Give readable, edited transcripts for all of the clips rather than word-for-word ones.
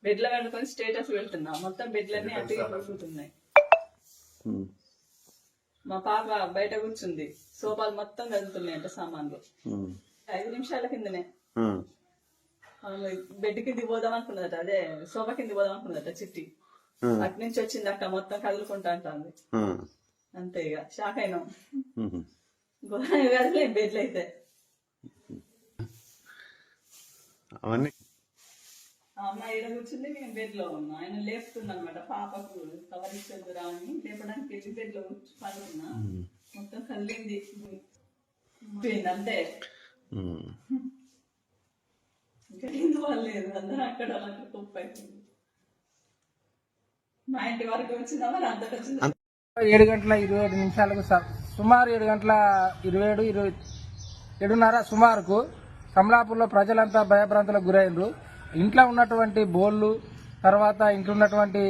బెడ్లో వండుకొని స్టేటస్ వెళ్తున్నా మొత్తం బెడ్లన్నీ అటుగా పడుకుంటున్నాయి. మా పాప బయట కూర్చుంది, సోఫాలు మొత్తం కదులుతున్నాయంట సామాన్లు. 5 నిమిషాల కిందనే బెడ్ కింది పోదాం అనుకున్నదట, అదే సోఫా కింది పోదాం అనుకున్నదట చిట్టి. అటు నుంచి వచ్చింది అక్క మొత్తం కదులుకుంటా అంటుంది. అంతే ఇక షాక్ అయినాం. ఘోరంగా కదలే బెడ్లు అయితే. అమ్మాయి ఈడ కూర్చుంది, మేము బెడ్ లో ఉన్నాం. ఆయన లేపుతున్నా అనమాట, పాపకు కవర్ ఇచ్చేద్దురా అని లేపడానికి వెళ్ళి బెడ్ లో పడుకున్నా. మొత్తం కదిలింది అంతే. ఇంకా ఇందువల్ల లేదు, అందరూ అక్కడ వాళ్ళకి కుప్ప అయిపోయింది. మా ఇంటి వరకు వచ్చిందా మరి అంతకు వచ్చింది. 7:27 సుమారు 7:27 సుమారుకు కమలాపూర్లో ప్రజలంతా భయభ్రాంతులకు గురైనరు. ఇంట్లో ఉన్నటువంటి బోళ్ళు, తర్వాత ఇంట్లో ఉన్నటువంటి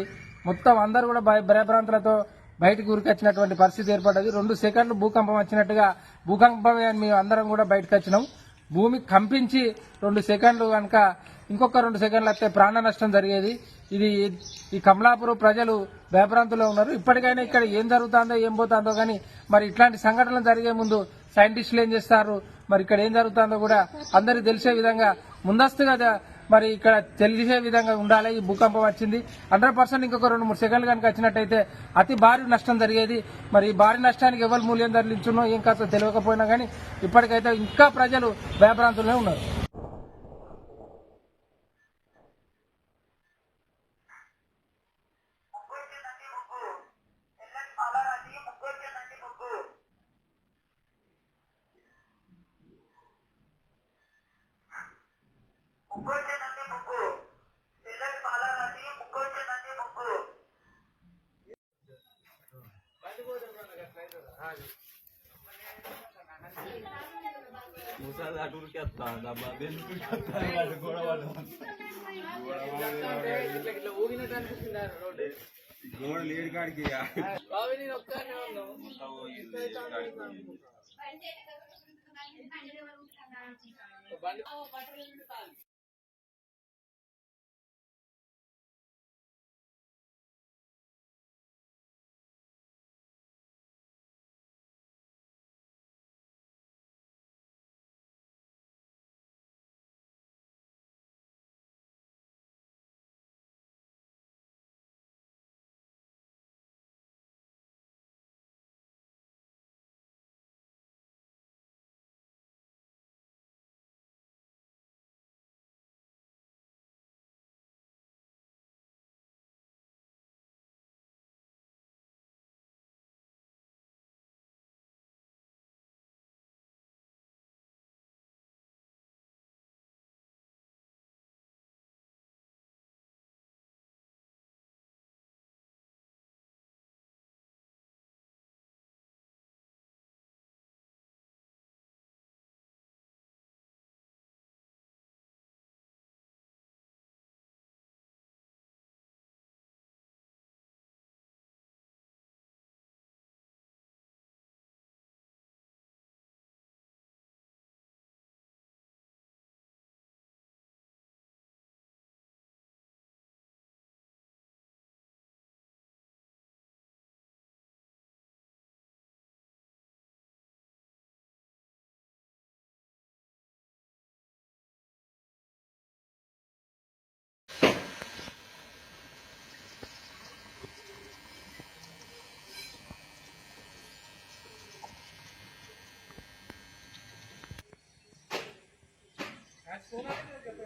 మొత్తం అందరూ కూడా భయభ్రాంతులతో బయటకు ఉరికొచ్చినటువంటి పరిస్థితి ఏర్పడ్డది. 2 సెకండ్లు భూకంపం వచ్చినట్టుగా భూకంపమే అని మేము అందరం కూడా బయటకు వచ్చినాం. భూమి కంపించి 2 సెకండ్లు కనుక ఇంకొక 2 సెకండ్లు వస్తే ప్రాణ నష్టం జరిగేది. ఈ కమలాపూర్ ప్రజలు భయభ్రాంతులో ఉన్నారు. ఇప్పటికైనా ఇక్కడ ఏం జరుగుతుందో ఏం పోతుందో కానీ మరి ఇట్లాంటి సంఘటనలు జరిగే ముందు సైంటిస్టులు ఏం చేస్తారు, మరి ఇక్కడ ఏం జరుగుతుందో కూడా అందరికి తెలిసే విధంగా ముందస్తుగా మరి ఇక్కడ తెలిసే విధంగా ఉండాలి. ఈ భూకంపం వచ్చింది 100% ఇంకొక 2-3 సెకండ్లు కనుక వచ్చినట్టయితే అతి భారీ నష్టం జరిగేది. మరి ఈ భారీ నష్టానికి ఎవరు మూల్యం ధరలించున్నో ఏం కాస్త తెలియకపోయినా కానీ ఇప్పటికైతే ఇంకా ప్రజలు భయభ్రాంతులనే ఉన్నారు. ముసలి అటు ఉరికేస్తా గోడ లేడు కాడికి That's